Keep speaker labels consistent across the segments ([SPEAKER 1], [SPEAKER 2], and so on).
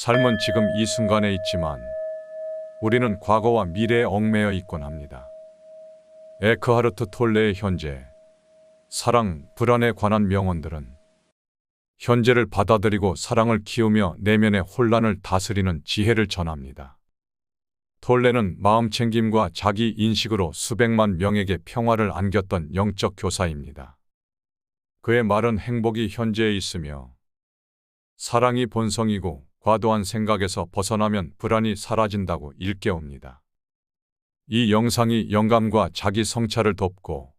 [SPEAKER 1] 삶은 지금 이 순간에 있지만 우리는 과거와 미래에 얽매여 있곤 합니다. 에크하르트 톨레의 현재, 사랑, 불안에 관한 명언들은 현재를 받아들이고 사랑을 키우며 내면의 혼란을 다스리는 지혜를 전합니다. 톨레는 마음챙김과 자기 인식으로 수백만 명에게 평화를 안겼던 영적 교사입니다. 그의 말은 행복이 현재에 있으며 사랑이 본성이고 과도한 생각에서 벗어나면 불안이 사라진다고 일깨웁니다. 이 영상이 영감과 자기 성찰을 돕고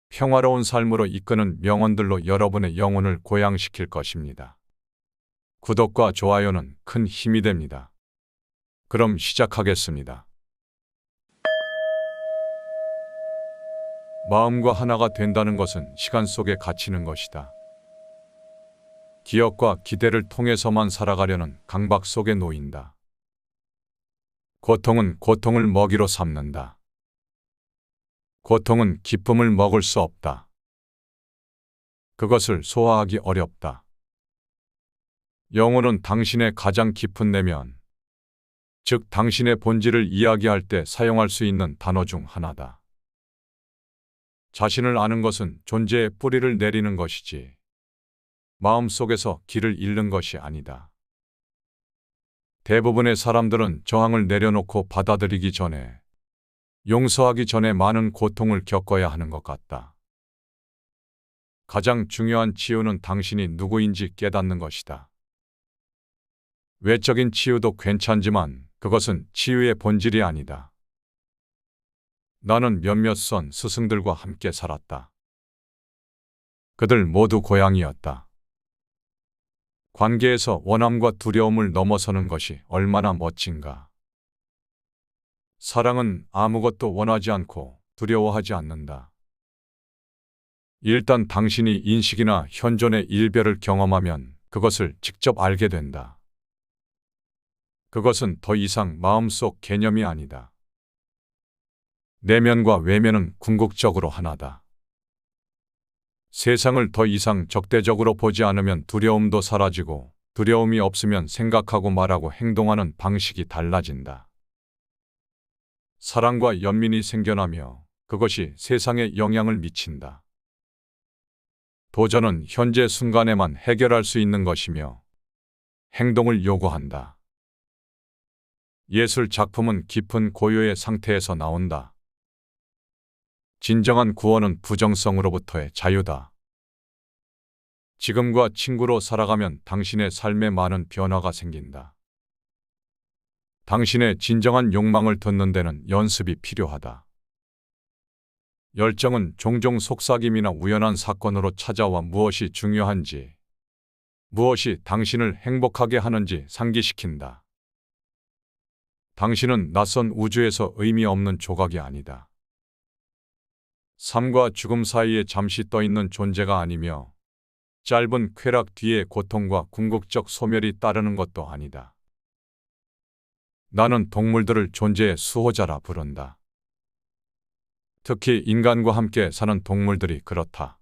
[SPEAKER 1] 평화로운 삶으로 이끄는 명언들로 여러분의 영혼을 고양시킬 것입니다. 구독과 좋아요는 큰 힘이 됩니다. 그럼 시작하겠습니다. 마음과 하나가 된다는 것은 시간 속에 갇히는 것이다. 기억과 기대를 통해서만 살아가려는 강박 속에 놓인다. 고통은 고통을 먹이로 삼는다. 고통은 기쁨을 먹을 수 없다. 그것을 소화하기 어렵다. 영혼은 당신의 가장 깊은 내면, 즉 당신의 본질을 이야기할 때 사용할 수 있는 단어 중 하나다. 자신을 아는 것은 존재의 뿌리를 내리는 것이지 마음속에서 길을 잃는 것이 아니다. 대부분의 사람들은 저항을 내려놓고 받아들이기 전에, 용서하기 전에 많은 고통을 겪어야 하는 것 같다. 가장 중요한 치유는 당신이 누구인지 깨닫는 것이다. 외적인 치유도 괜찮지만 그것은 치유의 본질이 아니다. 나는 몇몇 선 스승들과 함께 살았다. 그들 모두 고양이였다. 관계에서 원함과 두려움을 넘어서는 것이 얼마나 멋진가. 사랑은 아무것도 원하지 않고 두려워하지 않는다. 일단 당신이 인식이나 현존의 일별을 경험하면 그것을 직접 알게 된다. 그것은 더 이상 마음속 개념이 아니다. 내면과 외면은 궁극적으로 하나다. 세상을 더 이상 적대적으로 보지 않으면 두려움도 사라지고, 두려움이 없으면 생각하고 말하고 행동하는 방식이 달라진다. 사랑과 연민이 생겨나며 그것이 세상에 영향을 미친다. 도전은 현재 순간에만 해결할 수 있는 것이며 행동을 요구한다. 예술 작품은 깊은 고요의 상태에서 나온다. 진정한 구원은 부정성으로부터의 자유다. 지금과 친구로 살아가면 당신의 삶에 많은 변화가 생긴다. 당신의 진정한 욕망을 듣는 데는 연습이 필요하다. 열정은 종종 속삭임이나 우연한 사건으로 찾아와 무엇이 중요한지, 무엇이 당신을 행복하게 하는지 상기시킨다. 당신은 낯선 우주에서 의미 없는 조각이 아니다. 삶과 죽음 사이에 잠시 떠있는 존재가 아니며 짧은 쾌락 뒤에 고통과 궁극적 소멸이 따르는 것도 아니다. 나는 동물들을 존재의 수호자라 부른다. 특히 인간과 함께 사는 동물들이 그렇다.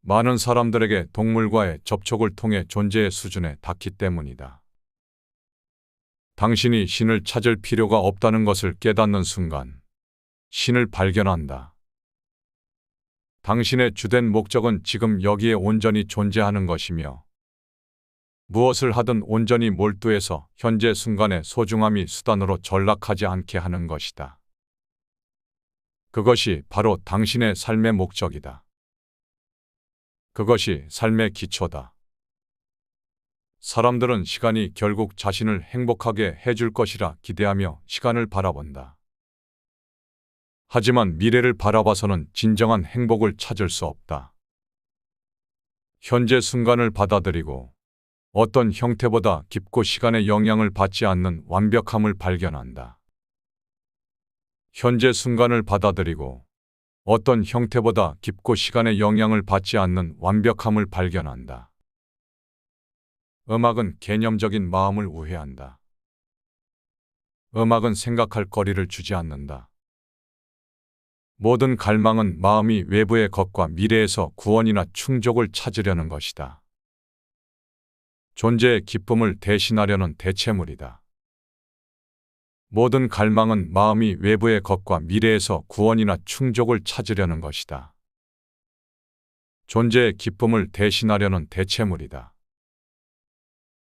[SPEAKER 1] 많은 사람들에게 동물과의 접촉을 통해 존재의 수준에 닿기 때문이다. 당신이 신을 찾을 필요가 없다는 것을 깨닫는 순간 신을 발견한다. 당신의 주된 목적은 지금 여기에 온전히 존재하는 것이며 무엇을 하든 온전히 몰두해서 현재 순간의 소중함이 수단으로 전락하지 않게 하는 것이다. 그것이 바로 당신의 삶의 목적이다. 그것이 삶의 기초다. 사람들은 시간이 결국 자신을 행복하게 해줄 것이라 기대하며 시간을 바라본다. 하지만 미래를 바라봐서는 진정한 행복을 찾을 수 없다. 현재 순간을 받아들이고 어떤 형태보다 깊고 시간의 영향을 받지 않는 완벽함을 발견한다. 현재 순간을 받아들이고 어떤 형태보다 깊고 시간의 영향을 받지 않는 완벽함을 발견한다. 음악은 개념적인 마음을 우회한다. 음악은 생각할 거리를 주지 않는다. 모든 갈망은 마음이 외부의 것과 미래에서 구원이나 충족을 찾으려는 것이다. 존재의 기쁨을 대신하려는 대체물이다. 모든 갈망은 마음이 외부의 것과 미래에서 구원이나 충족을 찾으려는 것이다. 존재의 기쁨을 대신하려는 대체물이다.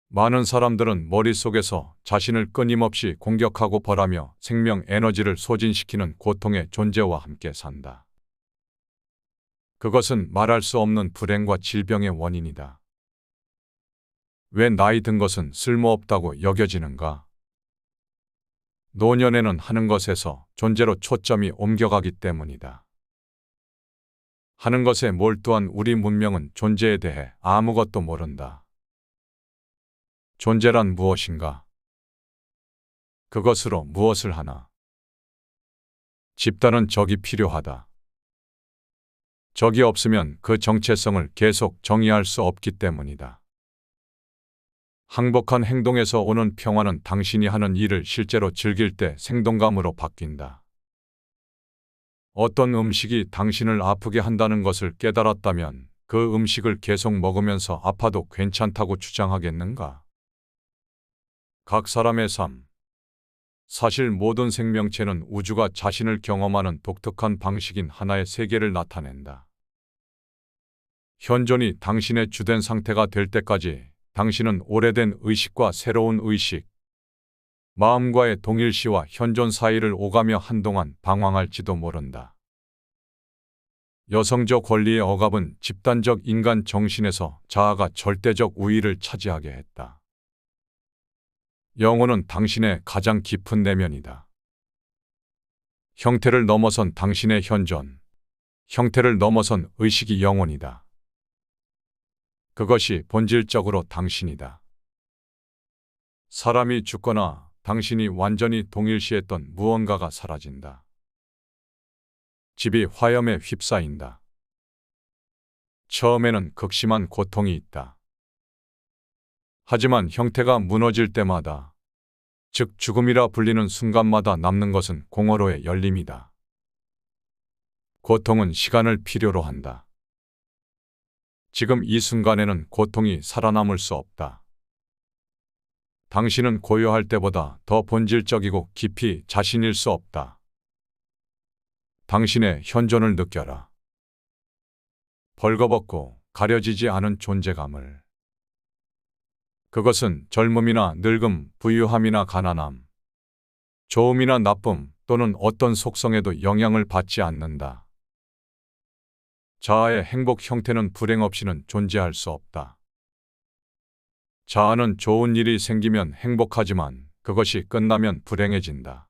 [SPEAKER 1] 많은 사람들은 머릿속에서 자신을 끊임없이 공격하고 벌하며 생명 에너지를 소진시키는 고통의 존재와 함께 산다. 그것은 말할 수 없는 불행과 질병의 원인이다. 왜 나이 든 것은 쓸모없다고 여겨지는가? 노년에는 하는 것에서 존재로 초점이 옮겨가기 때문이다. 하는 것에 몰두한 우리 문명은 존재에 대해 아무것도 모른다. 존재란 무엇인가? 그것으로 무엇을 하나? 집단은 적이 필요하다. 적이 없으면 그 정체성을 계속 정의할 수 없기 때문이다. 항복한 행동에서 오는 평화는 당신이 하는 일을 실제로 즐길 때 생동감으로 바뀐다. 어떤 음식이 당신을 아프게 한다는 것을 깨달았다면 그 음식을 계속 먹으면서 아파도 괜찮다고 주장하겠는가? 각 사람의 삶. 사실 모든 생명체는 우주가 자신을 경험하는 독특한 방식인 하나의 세계를 나타낸다. 현존이 당신의 주된 상태가 될 때까지 당신은 오래된 의식과 새로운 의식, 마음과의 동일시와 현존 사이를 오가며 한동안 방황할지도 모른다. 여성적 권리의 억압은 집단적 인간 정신에서 자아가 절대적 우위를 차지하게 했다. 영혼은 당신의 가장 깊은 내면이다. 형태를 넘어선 당신의 현존, 형태를 넘어선 의식이 영혼이다. 그것이 본질적으로 당신이다. 사람이 죽거나 당신이 완전히 동일시했던 무언가가 사라진다. 집이 화염에 휩싸인다. 처음에는 극심한 고통이 있다. 하지만 형태가 무너질 때마다, 즉 죽음이라 불리는 순간마다 남는 것은 공허로의 열림이다. 고통은 시간을 필요로 한다. 지금 이 순간에는 고통이 살아남을 수 없다. 당신은 고요할 때보다 더 본질적이고 깊이 자신일 수 없다. 당신의 현존을 느껴라. 벌거벗고 가려지지 않은 존재감을. 그것은 젊음이나 늙음, 부유함이나 가난함, 좋음이나 나쁨 또는 어떤 속성에도 영향을 받지 않는다. 자아의 행복 형태는 불행 없이는 존재할 수 없다. 자아는 좋은 일이 생기면 행복하지만 그것이 끝나면 불행해진다.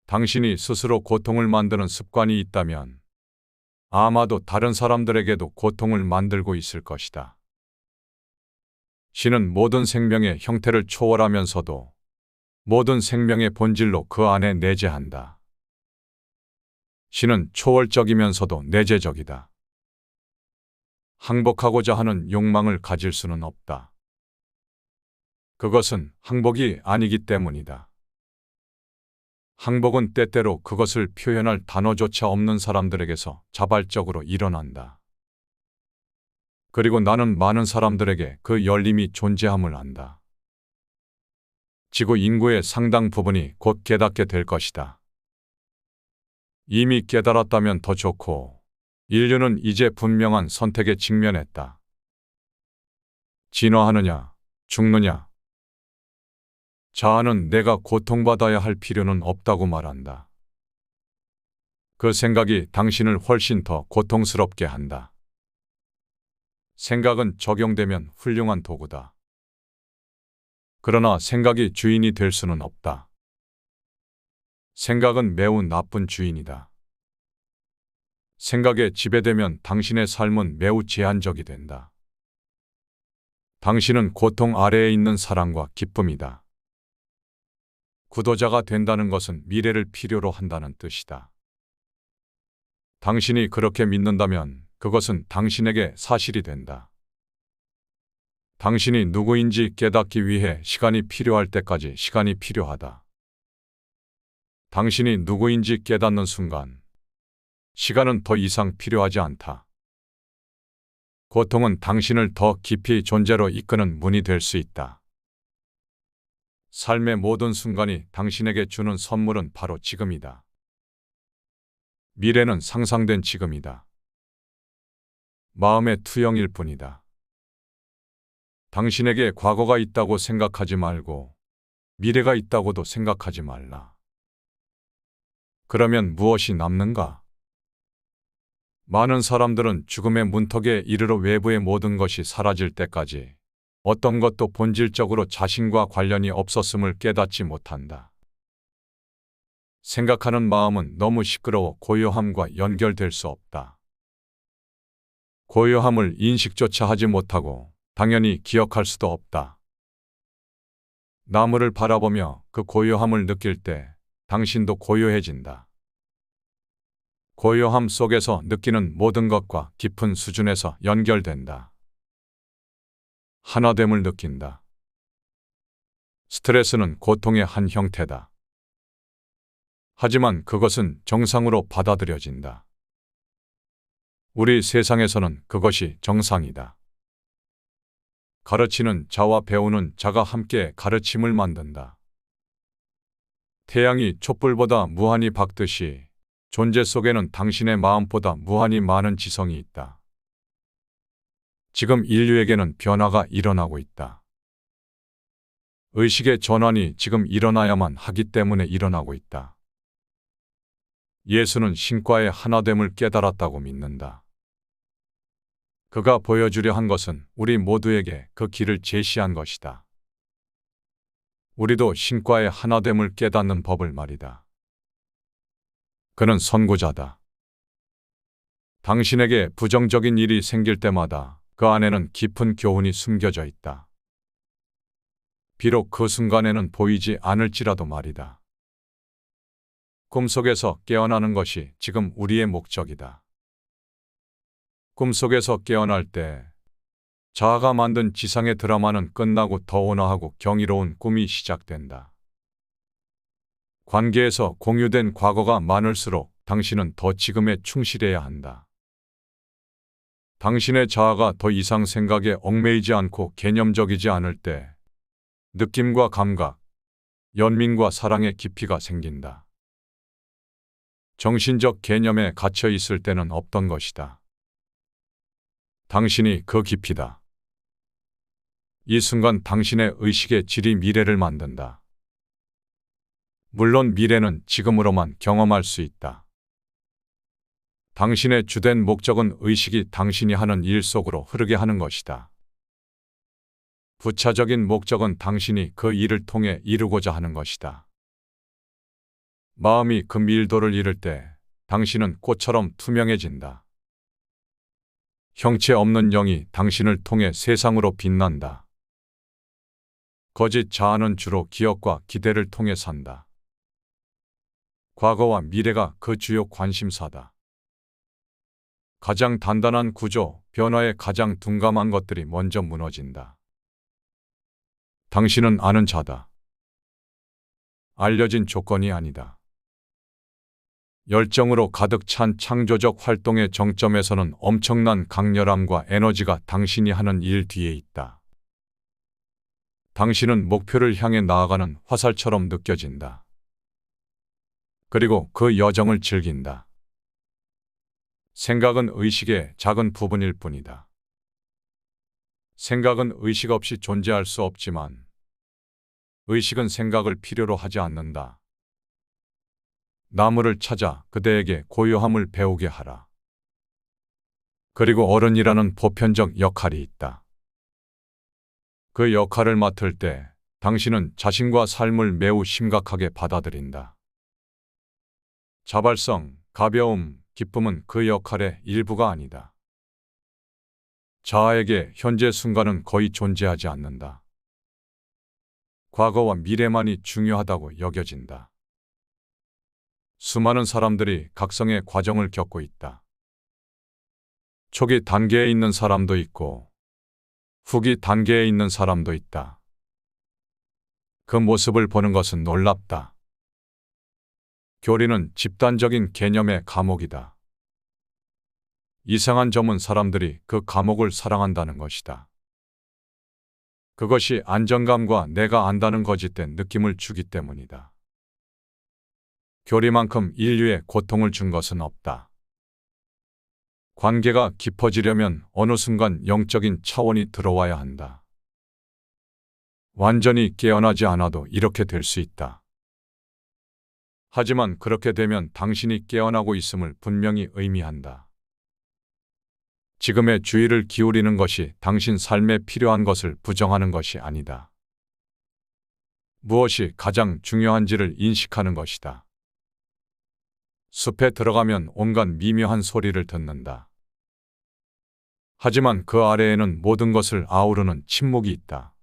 [SPEAKER 1] 당신이 스스로 고통을 만드는 습관이 있다면 아마도 다른 사람들에게도 고통을 만들고 있을 것이다. 신은 모든 생명의 형태를 초월하면서도 모든 생명의 본질로 그 안에 내재한다. 신은 초월적이면서도 내재적이다. 항복하고자 하는 욕망을 가질 수는 없다. 그것은 항복이 아니기 때문이다. 항복은 때때로 그것을 표현할 단어조차 없는 사람들에게서 자발적으로 일어난다. 그리고 나는 많은 사람들에게 그 열림이 존재함을 안다. 지구 인구의 상당 부분이 곧 깨닫게 될 것이다. 이미 깨달았다면 더 좋고, 인류는 이제 분명한 선택에 직면했다. 진화하느냐, 죽느냐. 자아는 내가 고통받아야 할 필요는 없다고 말한다. 그 생각이 당신을 훨씬 더 고통스럽게 한다. 생각은 적용되면 훌륭한 도구다. 그러나 생각이 주인이 될 수는 없다. 생각은 매우 나쁜 주인이다. 생각에 지배되면 당신의 삶은 매우 제한적이 된다. 당신은 고통 아래에 있는 사랑과 기쁨이다. 구도자가 된다는 것은 미래를 필요로 한다는 뜻이다. 당신이 그렇게 믿는다면 그것은 당신에게 사실이 된다. 당신이 누구인지 깨닫기 위해 시간이 필요할 때까지 시간이 필요하다. 당신이 누구인지 깨닫는 순간, 시간은 더 이상 필요하지 않다. 고통은 당신을 더 깊이 존재로 이끄는 문이 될 수 있다. 삶의 모든 순간이 당신에게 주는 선물은 바로 지금이다. 미래는 상상된 지금이다. 마음의 투영일 뿐이다. 당신에게 과거가 있다고 생각하지 말고 미래가 있다고도 생각하지 말라. 그러면 무엇이 남는가? 많은 사람들은 죽음의 문턱에 이르러 외부의 모든 것이 사라질 때까지 어떤 것도 본질적으로 자신과 관련이 없었음을 깨닫지 못한다. 생각하는 마음은 너무 시끄러워 고요함과 연결될 수 없다. 고요함을 인식조차 하지 못하고 당연히 기억할 수도 없다. 나무를 바라보며 그 고요함을 느낄 때 당신도 고요해진다. 고요함 속에서 느끼는 모든 것과 깊은 수준에서 연결된다. 하나됨을 느낀다. 스트레스는 고통의 한 형태다. 하지만 그것은 정상으로 받아들여진다. 우리 세상에서는 그것이 정상이다. 가르치는 자와 배우는 자가 함께 가르침을 만든다. 태양이 촛불보다 무한히 밝듯이 존재 속에는 당신의 마음보다 무한히 많은 지성이 있다. 지금 인류에게는 변화가 일어나고 있다. 의식의 전환이 지금 일어나야만 하기 때문에 일어나고 있다. 예수는 신과의 하나됨을 깨달았다고 믿는다. 그가 보여주려 한 것은 우리 모두에게 그 길을 제시한 것이다. 우리도 신과의 하나됨을 깨닫는 법을 말이다. 그는 선구자다. 당신에게 부정적인 일이 생길 때마다 그 안에는 깊은 교훈이 숨겨져 있다. 비록 그 순간에는 보이지 않을지라도 말이다. 꿈속에서 깨어나는 것이 지금 우리의 목적이다. 꿈속에서 깨어날 때 자아가 만든 지상의 드라마는 끝나고 더 온화하고 경이로운 꿈이 시작된다. 관계에서 공유된 과거가 많을수록 당신은 더 지금에 충실해야 한다. 당신의 자아가 더 이상 생각에 얽매이지 않고 개념적이지 않을 때 느낌과 감각, 연민과 사랑의 깊이가 생긴다. 정신적 개념에 갇혀 있을 때는 없던 것이다. 당신이 그 깊이다. 이 순간 당신의 의식의 질이 미래를 만든다. 물론 미래는 지금으로만 경험할 수 있다. 당신의 주된 목적은 의식이 당신이 하는 일 속으로 흐르게 하는 것이다. 부차적인 목적은 당신이 그 일을 통해 이루고자 하는 것이다. 마음이 그 밀도를 이룰 때 당신은 꽃처럼 투명해진다. 형체 없는 영이 당신을 통해 세상으로 빛난다. 거짓 자아는 주로 기억과 기대를 통해 산다. 과거와 미래가 그 주요 관심사다. 가장 단단한 구조, 변화에 가장 둔감한 것들이 먼저 무너진다. 당신은 아는 자다. 알려진 조건이 아니다. 열정으로 가득 찬 창조적 활동의 정점에서는 엄청난 강렬함과 에너지가 당신이 하는 일 뒤에 있다. 당신은 목표를 향해 나아가는 화살처럼 느껴진다. 그리고 그 여정을 즐긴다. 생각은 의식의 작은 부분일 뿐이다. 생각은 의식 없이 존재할 수 없지만 의식은 생각을 필요로 하지 않는다. 나무를 찾아 그대에게 고요함을 배우게 하라. 그리고 어른이라는 보편적 역할이 있다. 그 역할을 맡을 때 당신은 자신과 삶을 매우 심각하게 받아들인다. 자발성, 가벼움, 기쁨은 그 역할의 일부가 아니다. 자아에게 현재 순간은 거의 존재하지 않는다. 과거와 미래만이 중요하다고 여겨진다. 수많은 사람들이 각성의 과정을 겪고 있다. 초기 단계에 있는 사람도 있고 후기 단계에 있는 사람도 있다. 그 모습을 보는 것은 놀랍다. 교리는 집단적인 개념의 감옥이다. 이상한 점은 사람들이 그 감옥을 사랑한다는 것이다. 그것이 안정감과 내가 안다는 거짓된 느낌을 주기 때문이다. 교리만큼 인류에 고통을 준 것은 없다. 관계가 깊어지려면 어느 순간 영적인 차원이 들어와야 한다. 완전히 깨어나지 않아도 이렇게 될 수 있다. 하지만 그렇게 되면 당신이 깨어나고 있음을 분명히 의미한다. 지금의 주의를 기울이는 것이 당신 삶에 필요한 것을 부정하는 것이 아니다. 무엇이 가장 중요한지를 인식하는 것이다. 숲에 들어가면 온갖 미묘한 소리를 듣는다. 하지만 그 아래에는 모든 것을 아우르는 침묵이 있다.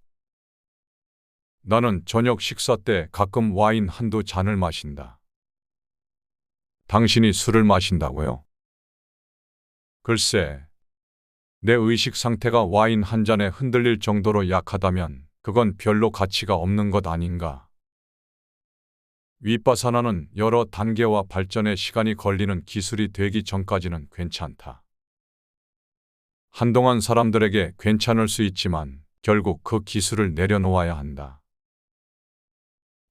[SPEAKER 1] 나는 저녁 식사 때 가끔 와인 한두 잔을 마신다. 당신이 술을 마신다고요? 글쎄, 내 의식 상태가 와인 한 잔에 흔들릴 정도로 약하다면 그건 별로 가치가 없는 것 아닌가? 윗바사나는 여러 단계와 발전의 시간이 걸리는 기술이 되기 전까지는 괜찮다. 한동안 사람들에게 괜찮을 수 있지만 결국 그 기술을 내려놓아야 한다.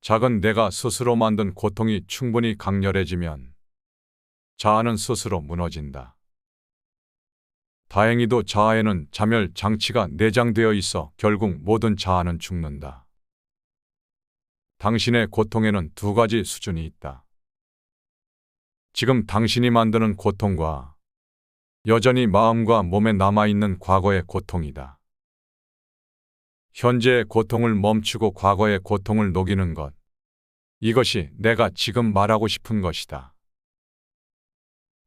[SPEAKER 1] 작은 내가 스스로 만든 고통이 충분히 강렬해지면 자아는 스스로 무너진다. 다행히도 자아에는 자멸 장치가 내장되어 있어 결국 모든 자아는 죽는다. 당신의 고통에는 두 가지 수준이 있다. 지금 당신이 만드는 고통과 여전히 마음과 몸에 남아있는 과거의 고통이다. 현재의 고통을 멈추고 과거의 고통을 녹이는 것. 이것이 내가 지금 말하고 싶은 것이다.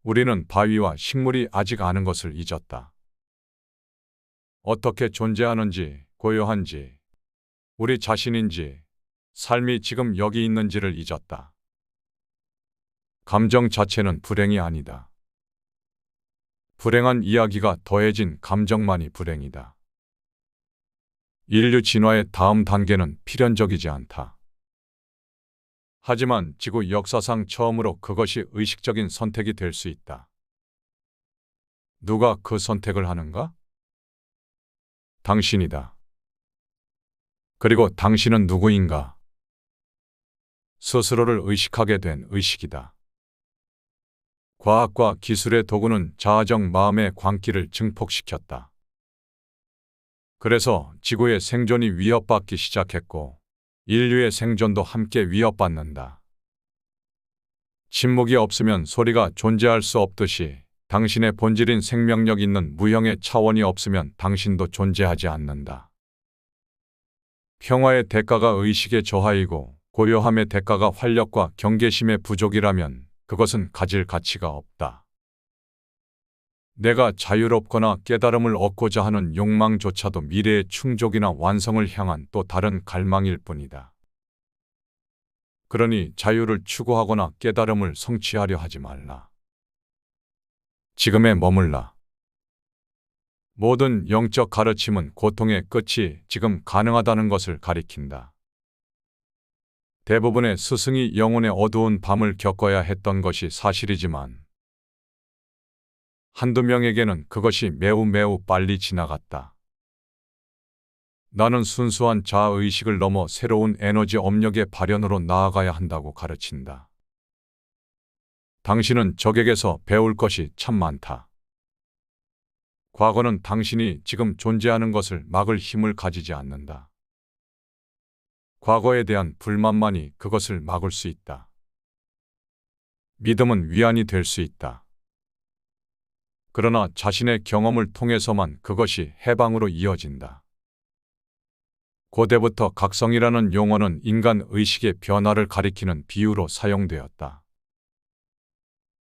[SPEAKER 1] 우리는 바위와 식물이 아직 아는 것을 잊었다. 어떻게 존재하는지, 고요한지, 우리 자신인지, 삶이 지금 여기 있는지를 잊었다. 감정 자체는 불행이 아니다. 불행한 이야기가 더해진 감정만이 불행이다. 인류 진화의 다음 단계는 필연적이지 않다. 하지만 지구 역사상 처음으로 그것이 의식적인 선택이 될 수 있다. 누가 그 선택을 하는가? 당신이다. 그리고 당신은 누구인가? 스스로를 의식하게 된 의식이다. 과학과 기술의 도구는 자아적 마음의 광기를 증폭시켰다. 그래서 지구의 생존이 위협받기 시작했고 인류의 생존도 함께 위협받는다. 침묵이 없으면 소리가 존재할 수 없듯이 당신의 본질인 생명력 있는 무형의 차원이 없으면 당신도 존재하지 않는다. 평화의 대가가 의식의 저하이고 고요함의 대가가 활력과 경계심의 부족이라면 그것은 가질 가치가 없다. 내가 자유롭거나 깨달음을 얻고자 하는 욕망조차도 미래의 충족이나 완성을 향한 또 다른 갈망일 뿐이다. 그러니 자유를 추구하거나 깨달음을 성취하려 하지 말라. 지금에 머물라. 모든 영적 가르침은 고통의 끝이 지금 가능하다는 것을 가리킨다. 대부분의 스승이 영혼의 어두운 밤을 겪어야 했던 것이 사실이지만 한두 명에게는 그것이 매우 빨리 지나갔다. 나는 순수한 자아의식을 넘어 새로운 에너지 업력의 발현으로 나아가야 한다고 가르친다. 당신은 적에게서 배울 것이 참 많다. 과거는 당신이 지금 존재하는 것을 막을 힘을 가지지 않는다. 과거에 대한 불만만이 그것을 막을 수 있다. 믿음은 위안이 될 수 있다. 그러나 자신의 경험을 통해서만 그것이 해방으로 이어진다. 고대부터 각성이라는 용어는 인간 의식의 변화를 가리키는 비유로 사용되었다.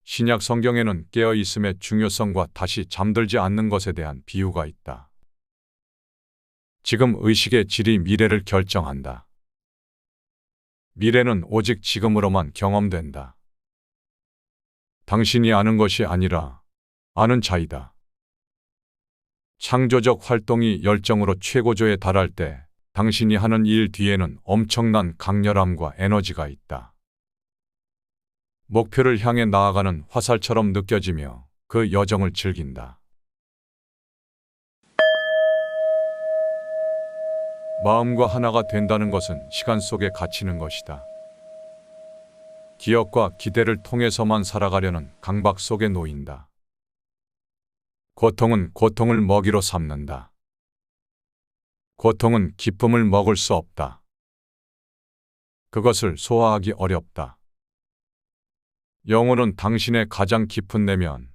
[SPEAKER 1] 신약 성경에는 깨어있음의 중요성과 다시 잠들지 않는 것에 대한 비유가 있다. 지금 의식의 질이 미래를 결정한다. 미래는 오직 지금으로만 경험된다. 당신이 아는 것이 아니라 아는 자이다. 창조적 활동이 열정으로 최고조에 달할 때 당신이 하는 일 뒤에는 엄청난 강렬함과 에너지가 있다. 목표를 향해 나아가는 화살처럼 느껴지며 그 여정을 즐긴다. 마음과 하나가 된다는 것은 시간 속에 갇히는 것이다. 기억과 기대를 통해서만 살아가려는 강박 속에 놓인다. 고통은 고통을 먹이로 삼는다. 고통은 기쁨을 먹을 수 없다. 그것을 소화하기 어렵다. 영혼은 당신의 가장 깊은 내면,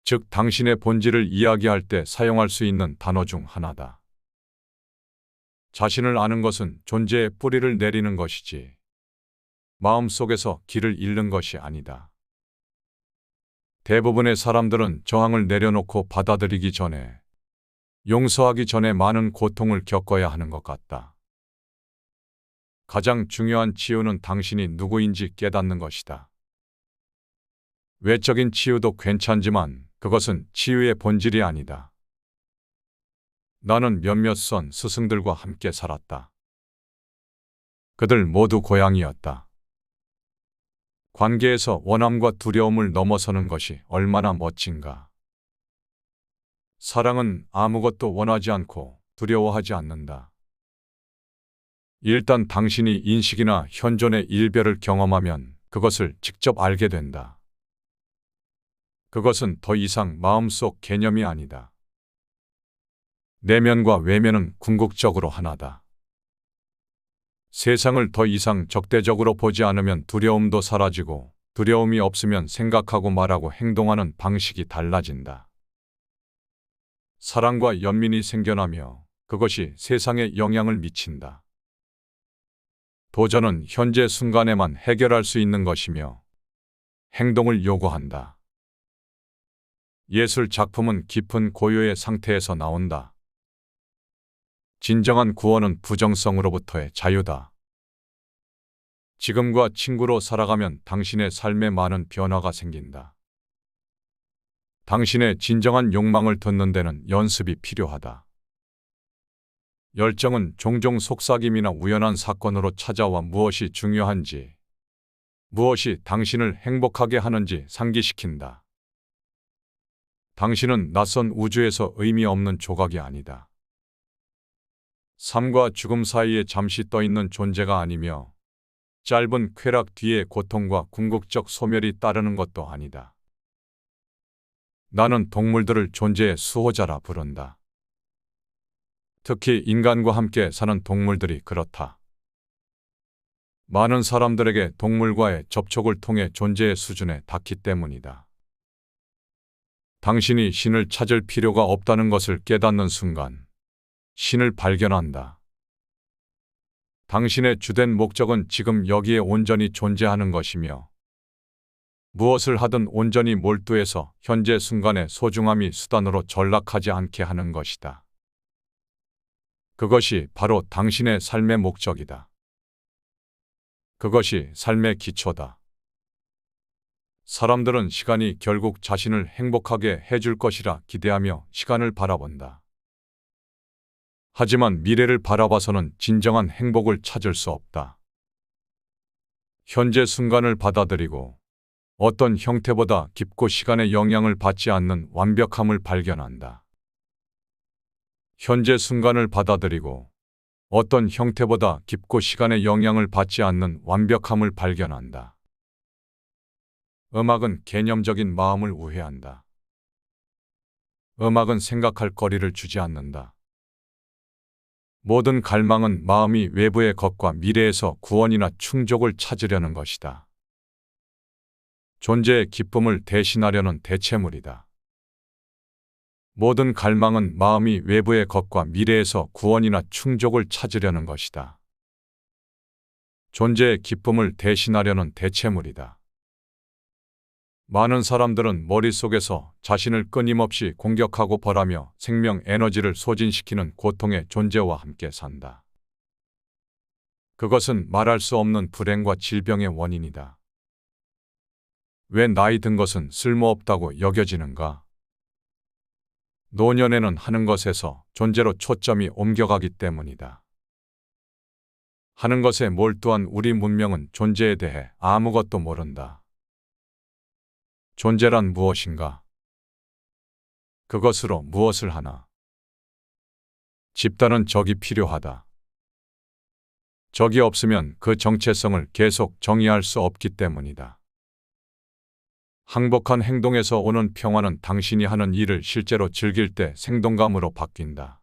[SPEAKER 1] 즉 당신의 본질을 이야기할 때 사용할 수 있는 단어 중 하나다. 자신을 아는 것은 존재의 뿌리를 내리는 것이지, 마음속에서 길을 잃는 것이 아니다. 대부분의 사람들은 저항을 내려놓고 받아들이기 전에, 용서하기 전에 많은 고통을 겪어야 하는 것 같다. 가장 중요한 치유는 당신이 누구인지 깨닫는 것이다. 외적인 치유도 괜찮지만 그것은 치유의 본질이 아니다. 나는 몇몇 선 스승들과 함께 살았다. 그들 모두 고양이였다. 관계에서 원함과 두려움을 넘어서는 것이 얼마나 멋진가. 사랑은 아무것도 원하지 않고 두려워하지 않는다. 일단 당신이 인식이나 현존의 일별을 경험하면 그것을 직접 알게 된다. 그것은 더 이상 마음속 개념이 아니다. 내면과 외면은 궁극적으로 하나다. 세상을 더 이상 적대적으로 보지 않으면 두려움도 사라지고, 두려움이 없으면 생각하고 말하고 행동하는 방식이 달라진다. 사랑과 연민이 생겨나며 그것이 세상에 영향을 미친다. 도전은 현재 순간에만 해결할 수 있는 것이며 행동을 요구한다. 예술 작품은 깊은 고요의 상태에서 나온다. 진정한 구원은 부정성으로부터의 자유다. 지금과 친구로 살아가면 당신의 삶에 많은 변화가 생긴다. 당신의 진정한 욕망을 듣는 데는 연습이 필요하다. 열정은 종종 속삭임이나 우연한 사건으로 찾아와 무엇이 중요한지, 무엇이 당신을 행복하게 하는지 상기시킨다. 당신은 낯선 우주에서 의미 없는 조각이 아니다. 삶과 죽음 사이에 잠시 떠있는 존재가 아니며 짧은 쾌락 뒤에 고통과 궁극적 소멸이 따르는 것도 아니다. 나는 동물들을 존재의 수호자라 부른다. 특히 인간과 함께 사는 동물들이 그렇다. 많은 사람들에게 동물과의 접촉을 통해 존재의 수준에 닿기 때문이다. 당신이 신을 찾을 필요가 없다는 것을 깨닫는 순간, 신을 발견한다. 당신의 주된 목적은 지금 여기에 온전히 존재하는 것이며, 무엇을 하든 온전히 몰두해서 현재 순간의 소중함이 수단으로 전락하지 않게 하는 것이다. 그것이 바로 당신의 삶의 목적이다. 그것이 삶의 기초다. 사람들은 시간이 결국 자신을 행복하게 해줄 것이라 기대하며 시간을 바라본다. 하지만 미래를 바라봐서는 진정한 행복을 찾을 수 없다. 현재 순간을 받아들이고 어떤 형태보다 깊고 시간의 영향을 받지 않는 완벽함을 발견한다. 현재 순간을 받아들이고 어떤 형태보다 깊고 시간의 영향을 받지 않는 완벽함을 발견한다. 음악은 개념적인 마음을 우회한다. 음악은 생각할 거리를 주지 않는다. 모든 갈망은 마음이 외부의 것과 미래에서 구원이나 충족을 찾으려는 것이다. 존재의 기쁨을 대신하려는 대체물이다. 모든 갈망은 마음이 외부의 것과 미래에서 구원이나 충족을 찾으려는 것이다. 존재의 기쁨을 대신하려는 대체물이다. 많은 사람들은 머릿속에서 자신을 끊임없이 공격하고 벌하며 생명 에너지를 소진시키는 고통의 존재와 함께 산다. 그것은 말할 수 없는 불행과 질병의 원인이다. 왜 나이 든 것은 쓸모없다고 여겨지는가? 노년에는 하는 것에서 존재로 초점이 옮겨가기 때문이다. 하는 것에 몰두한 우리 문명은 존재에 대해 아무것도 모른다. 존재란 무엇인가? 그것으로 무엇을 하나? 집단은 적이 필요하다. 적이 없으면 그 정체성을 계속 정의할 수 없기 때문이다. 항복한 행동에서 오는 평화는 당신이 하는 일을 실제로 즐길 때 생동감으로 바뀐다.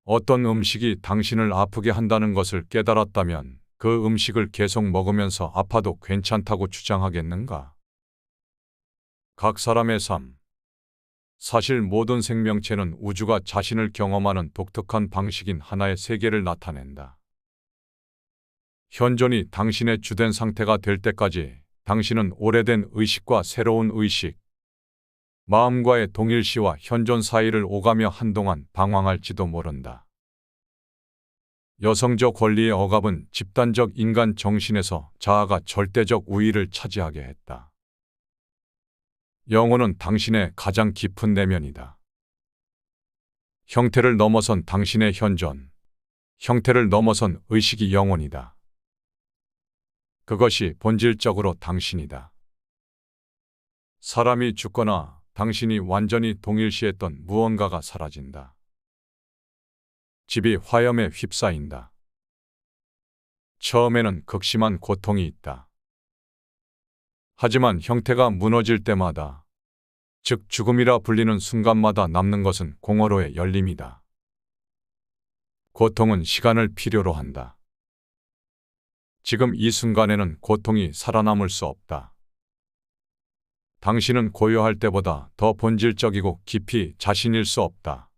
[SPEAKER 1] 어떤 음식이 당신을 아프게 한다는 것을 깨달았다면 그 음식을 계속 먹으면서 아파도 괜찮다고 주장하겠는가? 각 사람의 삶. 사실 모든 생명체는 우주가 자신을 경험하는 독특한 방식인 하나의 세계를 나타낸다. 현존이 당신의 주된 상태가 될 때까지 당신은 오래된 의식과 새로운 의식, 마음과의 동일시와 현존 사이를 오가며 한동안 방황할지도 모른다. 여성적 권리의 억압은 집단적 인간 정신에서 자아가 절대적 우위를 차지하게 했다. 영혼은 당신의 가장 깊은 내면이다. 형태를 넘어선 당신의 현존, 형태를 넘어선 의식이 영혼이다. 그것이 본질적으로 당신이다. 사람이 죽거나 당신이 완전히 동일시했던 무언가가 사라진다. 집이 화염에 휩싸인다. 처음에는 극심한 고통이 있다. 하지만 형태가 무너질 때마다, 즉 죽음이라 불리는 순간마다 남는 것은 공허로의 열림이다. 고통은 시간을 필요로 한다. 지금 이 순간에는 고통이 살아남을 수 없다. 당신은 고요할 때보다 더 본질적이고 깊이 자신일 수 없다.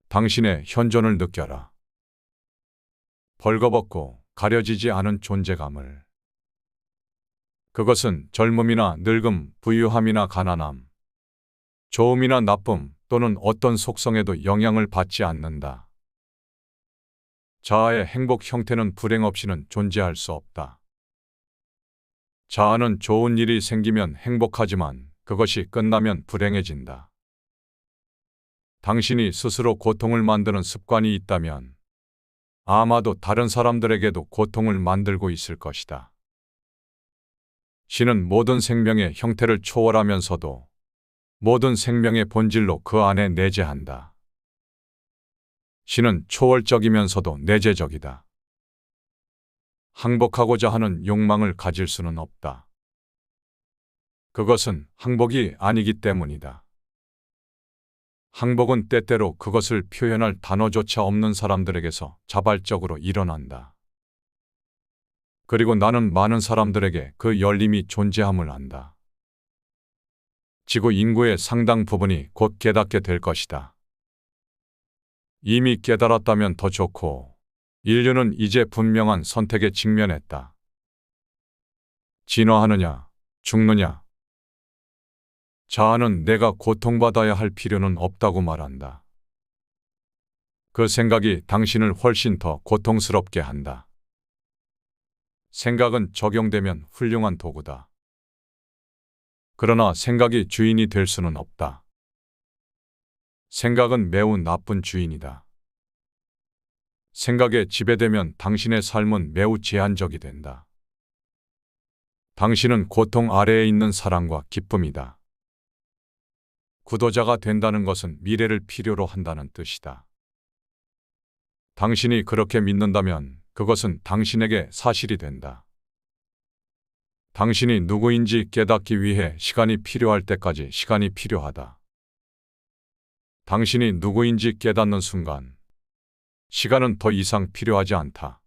[SPEAKER 1] 당신의 현존을 느껴라. 벌거벗고 가려지지 않은 존재감을. 그것은 젊음이나 늙음, 부유함이나 가난함, 좋음이나 나쁨 또는 어떤 속성에도 영향을 받지 않는다. 자아의 행복 형태는 불행 없이는 존재할 수 없다. 자아는 좋은 일이 생기면 행복하지만 그것이 끝나면 불행해진다. 당신이 스스로 고통을 만드는 습관이 있다면 아마도 다른 사람들에게도 고통을 만들고 있을 것이다. 신은 모든 생명의 형태를 초월하면서도 모든 생명의 본질로 그 안에 내재한다. 신은 초월적이면서도 내재적이다. 항복하고자 하는 욕망을 가질 수는 없다. 그것은 항복이 아니기 때문이다. 항복은 때때로 그것을 표현할 단어조차 없는 사람들에게서 자발적으로 일어난다. 그리고 나는 많은 사람들에게 그 열림이 존재함을 안다. 지구 인구의 상당 부분이 곧 깨닫게 될 것이다. 이미 깨달았다면 더 좋고, 인류는 이제 분명한 선택에 직면했다. 진화하느냐, 죽느냐. 자아는 내가 고통받아야 할 필요는 없다고 말한다. 그 생각이 당신을 훨씬 더 고통스럽게 한다. 생각은 적용되면 훌륭한 도구다. 그러나 생각이 주인이 될 수는 없다. 생각은 매우 나쁜 주인이다. 생각에 지배되면 당신의 삶은 매우 제한적이 된다. 당신은 고통 아래에 있는 사랑과 기쁨이다. 구도자가 된다는 것은 미래를 필요로 한다는 뜻이다. 당신이 그렇게 믿는다면 그것은 당신에게 사실이 된다. 당신이 누구인지 깨닫기 위해 시간이 필요할 때까지 시간이 필요하다. 당신이 누구인지 깨닫는 순간, 시간은 더 이상 필요하지 않다.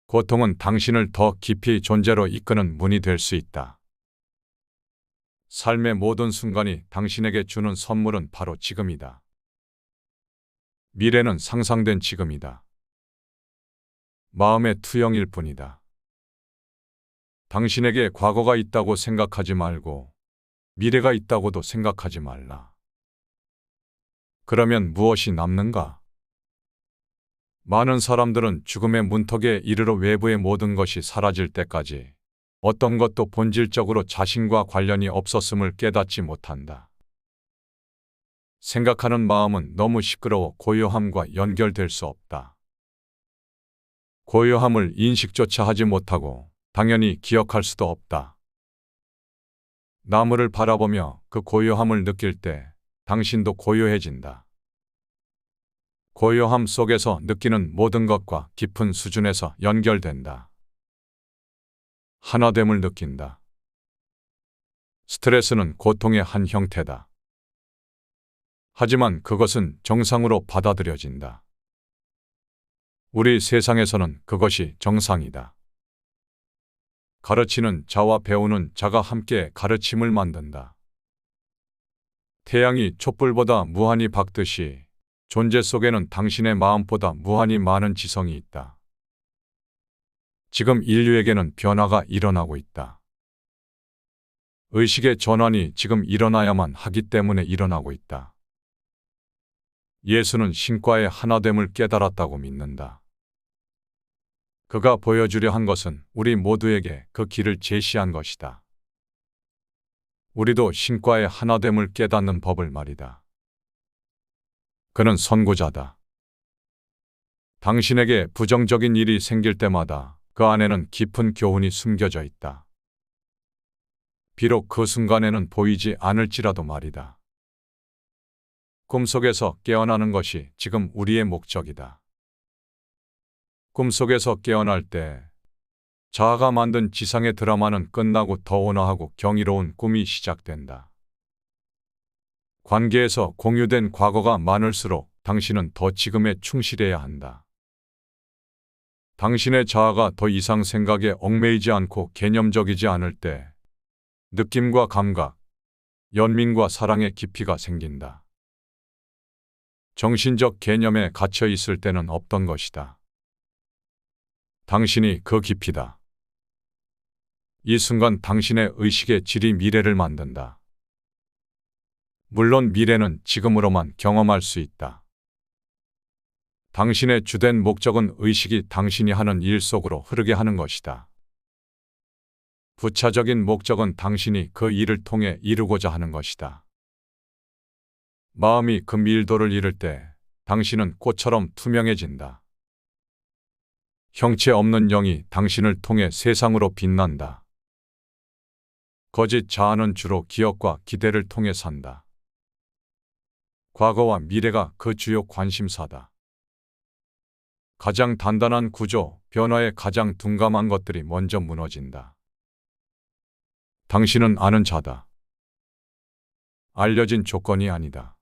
[SPEAKER 1] 고통은 당신을 더 깊이 존재로 이끄는 문이 될 수 있다. 삶의 모든 순간이 당신에게 주는 선물은 바로 지금이다. 미래는 상상된 지금이다. 마음의 투영일 뿐이다. 당신에게 과거가 있다고 생각하지 말고 미래가 있다고도 생각하지 말라. 그러면 무엇이 남는가? 많은 사람들은 죽음의 문턱에 이르러 외부의 모든 것이 사라질 때까지 어떤 것도 본질적으로 자신과 관련이 없었음을 깨닫지 못한다. 생각하는 마음은 너무 시끄러워 고요함과 연결될 수 없다. 고요함을 인식조차 하지 못하고 당연히 기억할 수도 없다. 나무를 바라보며 그 고요함을 느낄 때 당신도 고요해진다. 고요함 속에서 느끼는 모든 것과 깊은 수준에서 연결된다. 하나됨을 느낀다. 스트레스는 고통의 한 형태다. 하지만 그것은 정상으로 받아들여진다. 우리 세상에서는 그것이 정상이다. 가르치는 자와 배우는 자가 함께 가르침을 만든다. 태양이 촛불보다 무한히 밝듯이 존재 속에는 당신의 마음보다 무한히 많은 지성이 있다. 지금 인류에게는 변화가 일어나고 있다. 의식의 전환이 지금 일어나야만 하기 때문에 일어나고 있다. 예수는 신과의 하나됨을 깨달았다고 믿는다. 그가 보여주려 한 것은 우리 모두에게 그 길을 제시한 것이다. 우리도 신과의 하나됨을 깨닫는 법을 말이다. 그는 선구자다. 당신에게 부정적인 일이 생길 때마다 그 안에는 깊은 교훈이 숨겨져 있다. 비록 그 순간에는 보이지 않을지라도 말이다. 꿈속에서 깨어나는 것이 지금 우리의 목적이다. 꿈속에서 깨어날 때 자아가 만든 지상의 드라마는 끝나고 더 온화하고 경이로운 꿈이 시작된다. 관계에서 공유된 과거가 많을수록 당신은 더 지금에 충실해야 한다. 당신의 자아가 더 이상 생각에 얽매이지 않고 개념적이지 않을 때 느낌과 감각, 연민과 사랑의 깊이가 생긴다. 정신적 개념에 갇혀 있을 때는 없던 것이다. 당신이 그 깊이다. 이 순간 당신의 의식의 질이 미래를 만든다. 물론 미래는 지금으로만 경험할 수 있다. 당신의 주된 목적은 의식이 당신이 하는 일 속으로 흐르게 하는 것이다. 부차적인 목적은 당신이 그 일을 통해 이루고자 하는 것이다. 마음이 그 밀도를 이룰 때 당신은 꽃처럼 투명해진다. 형체 없는 영이 당신을 통해 세상으로 빛난다. 거짓 자아는 주로 기억과 기대를 통해 산다. 과거와 미래가 그 주요 관심사다. 가장 단단한 구조, 변화에 가장 둔감한 것들이 먼저 무너진다. 당신은 아는 자다. 알려진 조건이 아니다.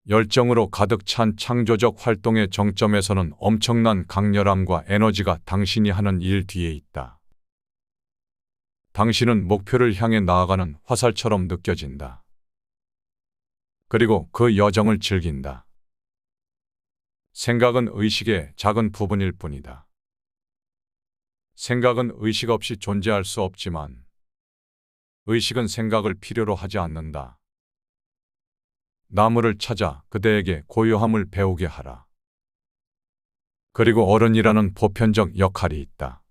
[SPEAKER 1] 열정으로 가득 찬 창조적 활동의 정점에서는 엄청난 강렬함과 에너지가 당신이 하는 일 뒤에 있다. 당신은 목표를 향해 나아가는 화살처럼 느껴진다. 그리고 그 여정을 즐긴다. 생각은 의식의 작은 부분일 뿐이다. 생각은 의식 없이 존재할 수 없지만 의식은 생각을 필요로 하지 않는다. 나무를 찾아 그대에게 고요함을 배우게 하라. 그리고 어른이라는 보편적 역할이 있다.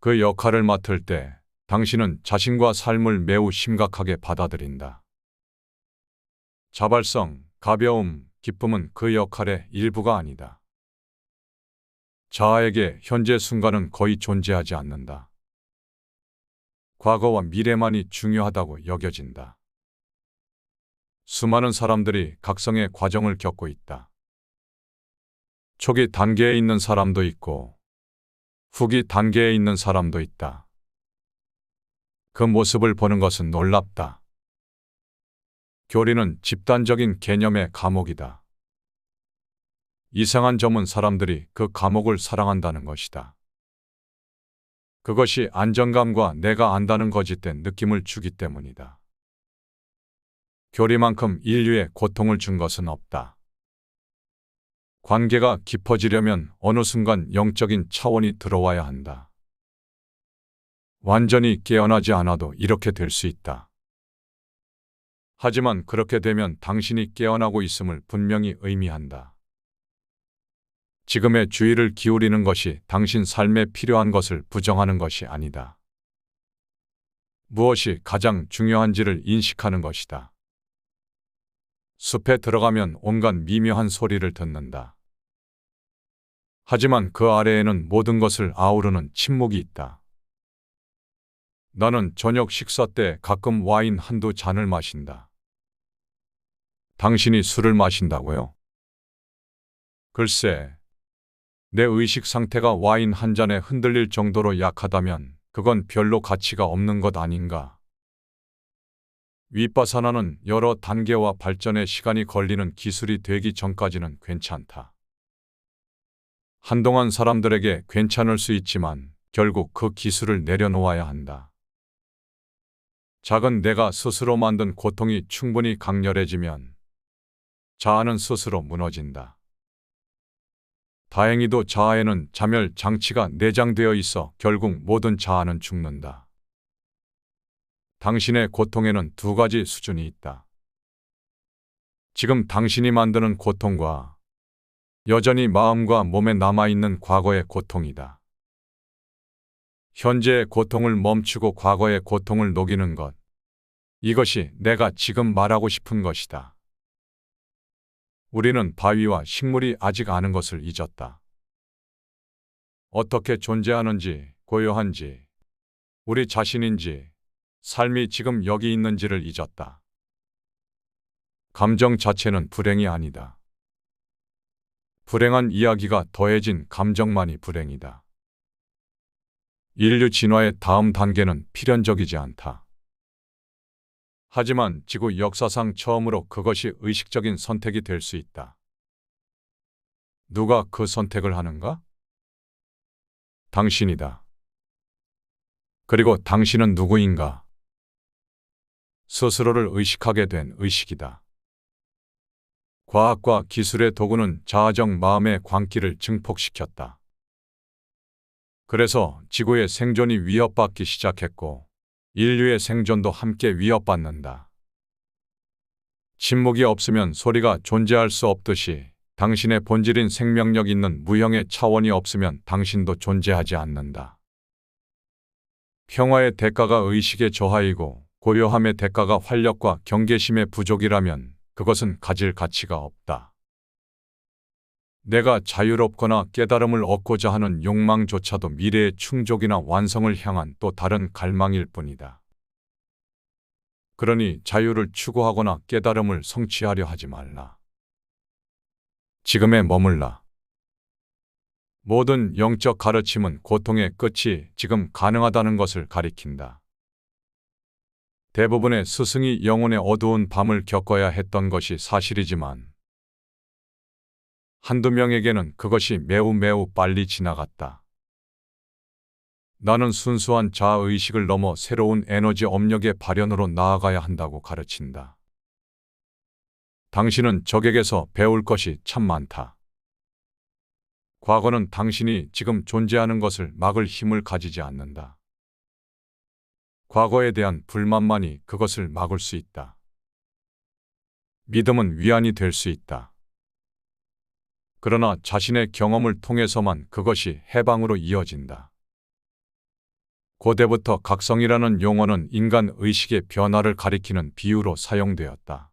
[SPEAKER 1] 그 역할을 맡을 때 당신은 자신과 삶을 매우 심각하게 받아들인다. 자발성, 가벼움, 기쁨은 그 역할의 일부가 아니다. 자아에게 현재 순간은 거의 존재하지 않는다. 과거와 미래만이 중요하다고 여겨진다. 수많은 사람들이 각성의 과정을 겪고 있다. 초기 단계에 있는 사람도 있고 후기 단계에 있는 사람도 있다. 그 모습을 보는 것은 놀랍다. 교리는 집단적인 개념의 감옥이다. 이상한 점은 사람들이 그 감옥을 사랑한다는 것이다. 그것이 안정감과 내가 안다는 거짓된 느낌을 주기 때문이다. 교리만큼 인류에 고통을 준 것은 없다. 관계가 깊어지려면 어느 순간 영적인 차원이 들어와야 한다. 완전히 깨어나지 않아도 이렇게 될 수 있다. 하지만 그렇게 되면 당신이 깨어나고 있음을 분명히 의미한다. 지금의 주의를 기울이는 것이 당신 삶에 필요한 것을 부정하는 것이 아니다. 무엇이 가장 중요한지를 인식하는 것이다. 숲에 들어가면 온갖 미묘한 소리를 듣는다. 하지만 그 아래에는 모든 것을 아우르는 침묵이 있다. 나는 저녁 식사 때 가끔 와인 한두 잔을 마신다. 당신이 술을 마신다고요? 글쎄, 내 의식 상태가 와인 한 잔에 흔들릴 정도로 약하다면 그건 별로 가치가 없는 것 아닌가. 위파사나는 여러 단계와 발전의 시간이 걸리는 기술이 되기 전까지는 괜찮다. 한동안 사람들에게 괜찮을 수 있지만 결국 그 기술을 내려놓아야 한다. 작은 내가 스스로 만든 고통이 충분히 강렬해지면 자아는 스스로 무너진다. 다행히도 자아에는 자멸 장치가 내장되어 있어 결국 모든 자아는 죽는다. 당신의 고통에는 두 가지 수준이 있다. 지금 당신이 만드는 고통과 여전히 마음과 몸에 남아있는 과거의 고통이다. 현재의 고통을 멈추고 과거의 고통을 녹이는 것. 이것이 내가 지금 말하고 싶은 것이다. 우리는 바위와 식물이 아직 아는 것을 잊었다. 어떻게 존재하는지, 고요한지, 우리 자신인지, 삶이 지금 여기 있는지를 잊었다. 감정 자체는 불행이 아니다. 불행한 이야기가 더해진 감정만이 불행이다. 인류 진화의 다음 단계는 필연적이지 않다. 하지만 지구 역사상 처음으로 그것이 의식적인 선택이 될 수 있다. 누가 그 선택을 하는가? 당신이다. 그리고 당신은 누구인가? 스스로를 의식하게 된 의식이다. 과학과 기술의 도구는 자아적 마음의 광기를 증폭시켰다. 그래서 지구의 생존이 위협받기 시작했고 인류의 생존도 함께 위협받는다. 침묵이 없으면 소리가 존재할 수 없듯이 당신의 본질인 생명력 있는 무형의 차원이 없으면 당신도 존재하지 않는다. 평화의 대가가 의식의 저하이고 고요함의 대가가 활력과 경계심의 부족이라면 그것은 가질 가치가 없다. 내가 자유롭거나 깨달음을 얻고자 하는 욕망조차도 미래의 충족이나 완성을 향한 또 다른 갈망일 뿐이다. 그러니 자유를 추구하거나 깨달음을 성취하려 하지 말라. 지금에 머물라. 모든 영적 가르침은 고통의 끝이 지금 가능하다는 것을 가리킨다. 대부분의 스승이 영혼의 어두운 밤을 겪어야 했던 것이 사실이지만 한두 명에게는 그것이 매우 빨리 지나갔다. 나는 순수한 자아의식을 넘어 새로운 에너지 업력의 발현으로 나아가야 한다고 가르친다. 당신은 적에게서 배울 것이 참 많다. 과거는 당신이 지금 존재하는 것을 막을 힘을 가지지 않는다. 과거에 대한 불만만이 그것을 막을 수 있다. 믿음은 위안이 될 수 있다. 그러나 자신의 경험을 통해서만 그것이 해방으로 이어진다. 고대부터 각성이라는 용어는 인간 의식의 변화를 가리키는 비유로 사용되었다.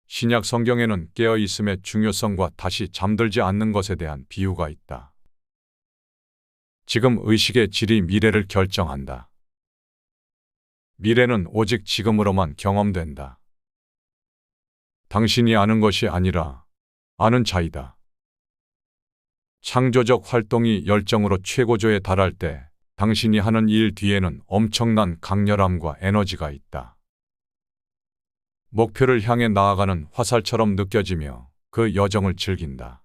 [SPEAKER 1] 신약 성경에는 깨어있음의 중요성과 다시 잠들지 않는 것에 대한 비유가 있다. 지금 의식의 질이 미래를 결정한다. 미래는 오직 지금으로만 경험된다. 당신이 아는 것이 아니라 아는 자이다. 창조적 활동이 열정으로 최고조에 달할 때 당신이 하는 일 뒤에는 엄청난 강렬함과 에너지가 있다. 목표를 향해 나아가는 화살처럼 느껴지며 그 여정을 즐긴다.